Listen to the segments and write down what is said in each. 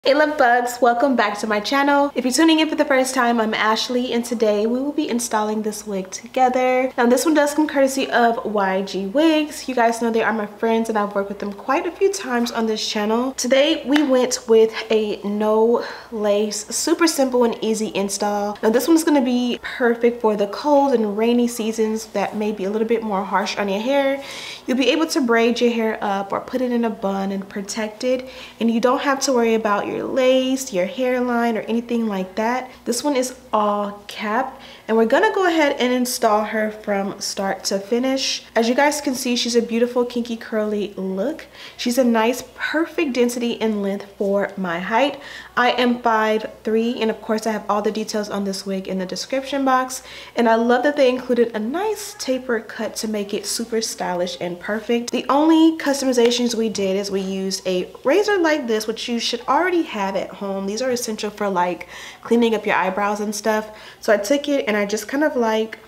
Hey love bugs, welcome back to my channel. If you're tuning in for the first time, I'm Ashley and today we will be installing this wig together. Now this one does come courtesy of YGwigs. You guys know they are my friends and I've worked with them quite a few times on this channel. Today we went with a no lace, super simple and easy install. Now this one's going to be perfect for the cold and rainy seasons that may be a little bit more harsh on your hair. You'll be able to braid your hair up or put it in a bun and protect it, and you don't have to worry about your lace, your hairline, or anything like that. This one is all cap, and we're gonna go ahead and install her from start to finish. As you guys can see, she's a beautiful kinky curly look. She's a nice perfect density and length for my height. I am 5'3", and of course I have all the details on this wig in the description box, and I love that they included a nice taper cut to make it super stylish and perfect. The only customizations we did is we used a razor like this, which you should already have at home. These are essential for like cleaning up your eyebrows and stuff. So I took it and I just kind of like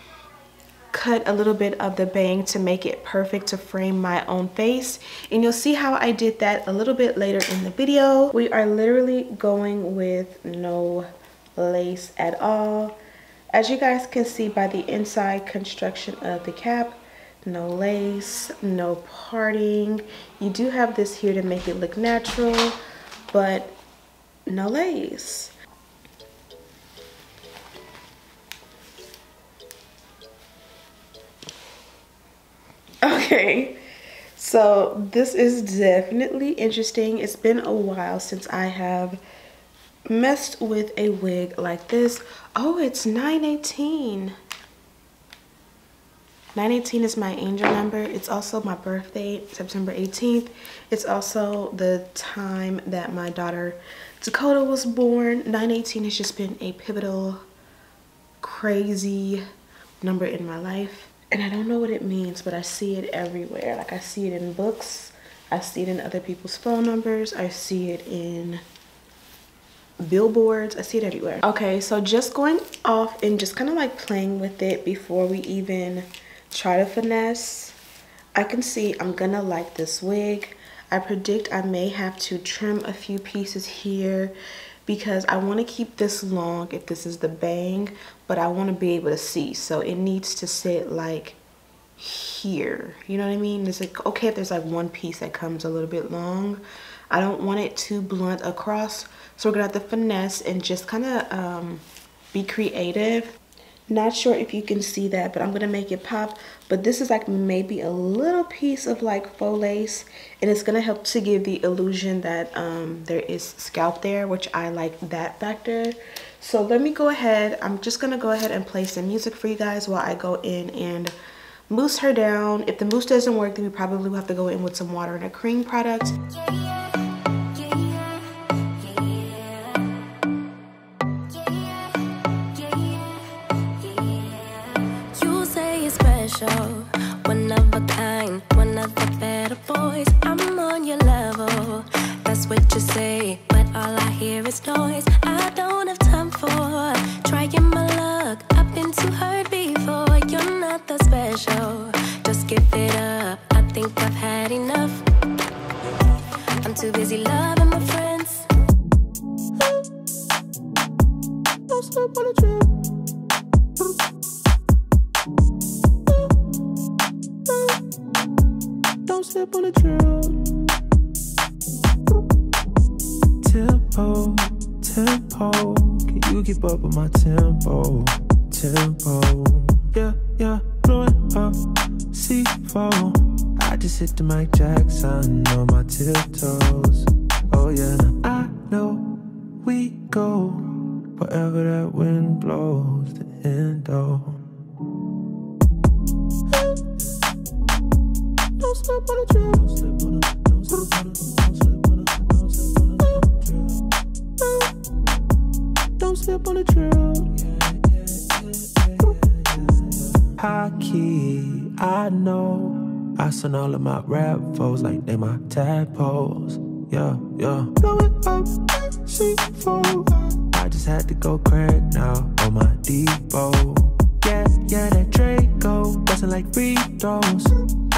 cut a little bit of the bang to make it perfect to frame my own face, and you'll see how I did that a little bit later in the video. We are literally going with no lace at all. As you guys can see by the inside construction of the cap, no lace, no parting. You do have this here to make it look natural, but no lace. Okay, so this is definitely interesting. It's been a while since I have messed with a wig like this. Oh, it's 9/18. 9/18 is my angel number. It's also my birthday, September 18th. It's also the time that my daughter Dakota was born. 9/18 has just been a pivotal, crazy number in my life. And I don't know what it means, but I see it everywhere. Like I see it in books, I see it in other people's phone numbers, I see it in billboards, I see it everywhere. Okay, so just going off and just kind of like playing with it before we even try to finesse. I can see I'm gonna like this wig. I predict I may have to trim a few pieces here because I want to keep this long if this is the bang, but I want to be able to see, so it needs to sit like here, you know what I mean? It's like okay if there's like one piece that comes a little bit long. I don't want it too blunt across, so we're gonna have to finesse and just kind of be creative. Not sure if you can see that, but I'm gonna make it pop. But this is like maybe a little piece of like faux lace, and it's gonna help to give the illusion that there is scalp there, which I like that factor. So let me go ahead. I'm just gonna go ahead and play some music for you guys while I go in and mousse her down. If the mousse doesn't work, then we probably will have to go in with some water and a cream product. One of a kind, one of the better boys. I'm on your level, that's what you say, but all I hear is noise. I don't have time for trying my luck. I've been too hurt before. You're not that special, just give it up. I think I've had enough. I'm too busy loving my friends. Don't slip on a trip. Don't slip on the trail. Tempo, tempo. Can you keep up with my tempo? Tempo. Yeah, yeah, blowing up, C4. I just hit the Mike Jackson on my tiptoes. Oh yeah, I know we go wherever that wind blows. The endo. Don't slip on the trail. Don't slip on the, don't slip on the, don't slip on the, don't slip on the, don't slip on the trail. High key, I know. I send all of my rap foes like they my tadpoles. Yeah, yeah. Blowing up, C4. I just had to go crack now on my Depot. Yeah, yeah, that Draco bustin' like free throws.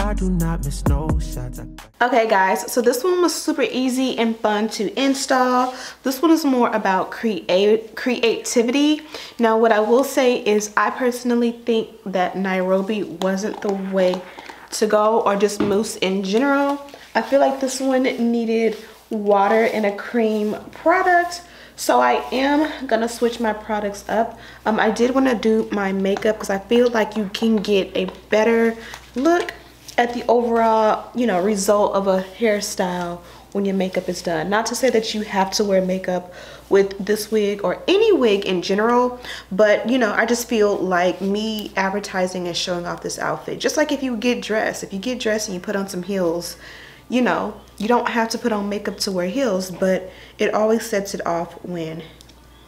I do not miss no shots. Okay guys, so this one was super easy and fun to install. This one is more about creativity. Now what I will say is I personally think that Nairobi wasn't the way to go, or just mousse in general. I feel like this one needed water and a cream product. So I am gonna switch my products up. I did want to do my makeup because I feel like you can get a better look at the overall, you know, result of a hairstyle when your makeup is done. Not to say that you have to wear makeup with this wig or any wig in general, but you know, I just feel like me advertising and showing off this outfit, just like if you get dressed and you put on some heels, you know, you don't have to put on makeup to wear heels, but it always sets it off when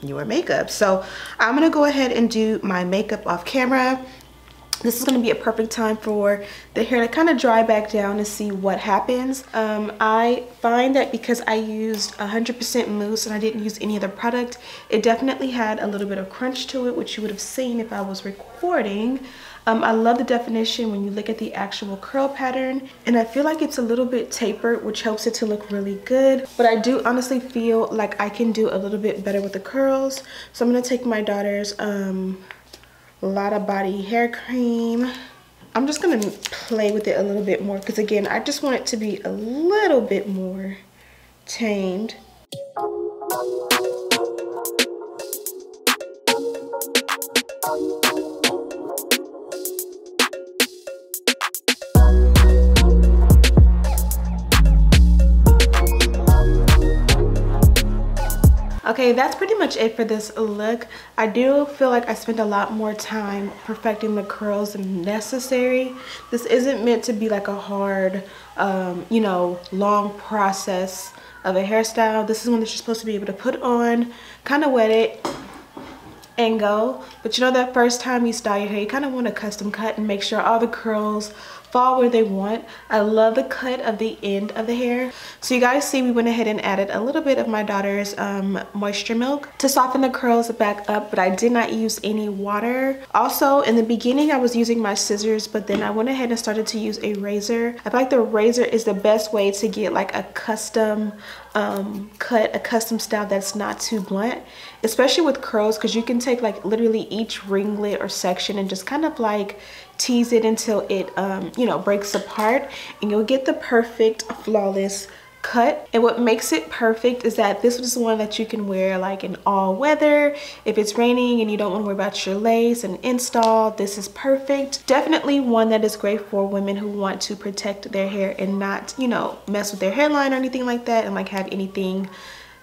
you wear makeup. So I'm gonna go ahead and do my makeup off camera. This is going to be a perfect time for the hair to kind of dry back down and see what happens. I find that because I used 100% mousse and I didn't use any other product, it definitely had a little bit of crunch to it, which you would have seen if I was recording. I love the definition when you look at the actual curl pattern, and I feel like it's a little bit tapered, which helps it to look really good. But I do honestly feel like I can do a little bit better with the curls. So I'm going to take my daughter's Lotta Body hair cream. I'm just gonna play with it a little bit more because again, I just want it to be a little bit more tamed. Okay, that's pretty much it for this look. I do feel like I spent a lot more time perfecting the curls than necessary. This isn't meant to be like a hard, you know, long process of a hairstyle. This is one that you're supposed to be able to put on, kind of wet it, and go. But you know, that first time you style your hair, you kind of want to custom cut and make sure all the curls fall where they want. I love the cut of the end of the hair. So you guys see we went ahead and added a little bit of my daughter's moisture milk to soften the curls back up, but I did not use any water. Also, in the beginning I was using my scissors, but then I went ahead and started to use a razor. I feel like the razor is the best way to get like a custom cut, a custom style that's not too blunt, especially with curls, because you can take like literally each ringlet or section and just kind of like tease it until it you know, breaks apart, and you'll get the perfect flawless cut. And what makes it perfect is that this is one that you can wear like in all weather. If it's raining and you don't want to worry about your lace and install, this is perfect. Definitely one that is great for women who want to protect their hair and not, you know, mess with their hairline or anything like that, and like have anything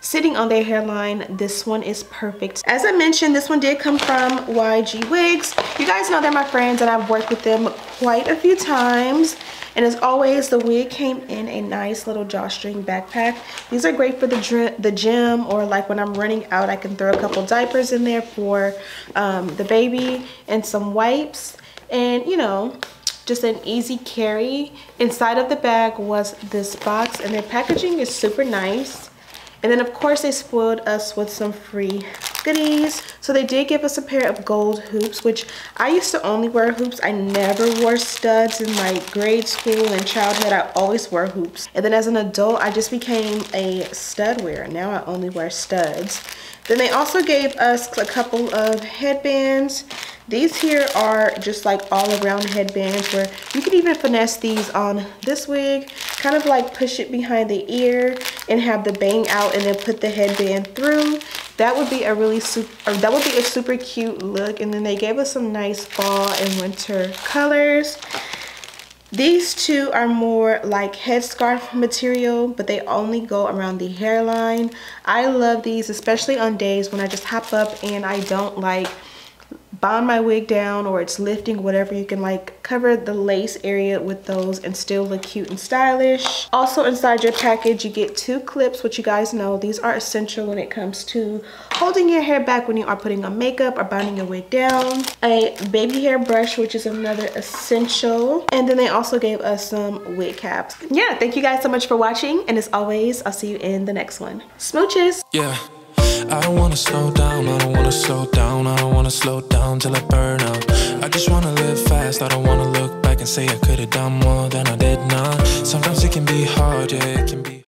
sitting on their hairline. This one is perfect. As I mentioned, this one did come from YGwigs. You guys know they're my friends and I've worked with them quite a few times. And as always, the wig came in a nice little drawstring backpack. These are great for the gym, or like when I'm running out, I can throw a couple diapers in there for the baby and some wipes. And you know, just an easy carry. Inside of the bag was this box, and their packaging is super nice. And then of course they spoiled us with some free goodies. So they did give us a pair of gold hoops, which I used to only wear hoops. I never wore studs in my grade school and childhood. I always wore hoops. And then as an adult, I just became a stud wearer. Now I only wear studs. Then they also gave us a couple of headbands. These here are just like all around headbands where you could even finesse these on this wig, kind of like push it behind the ear and have the bang out and then put the headband through. That would be a really super cute look. And then they gave us some nice fall and winter colors. These two are more like headscarf material, but they only go around the hairline. I love these, especially on days when I just hop up and I don't like bond my wig down, or it's lifting, whatever. You can like cover the lace area with those and still look cute and stylish. Also inside your package you get 2 clips, which you guys know these are essential when it comes to holding your hair back when you are putting on makeup or bonding your wig down. A baby hair brush, which is another essential. And then they also gave us some wig caps. Yeah, thank you guys so much for watching, and as always, I'll see you in the next one. Smooches! Yeah. I don't wanna slow down, I don't wanna slow down, I don't wanna slow down till I burn out. I just wanna live fast, I don't wanna look back. back and say I could've done more than I did now. Sometimes it can be hard, yeah, it can be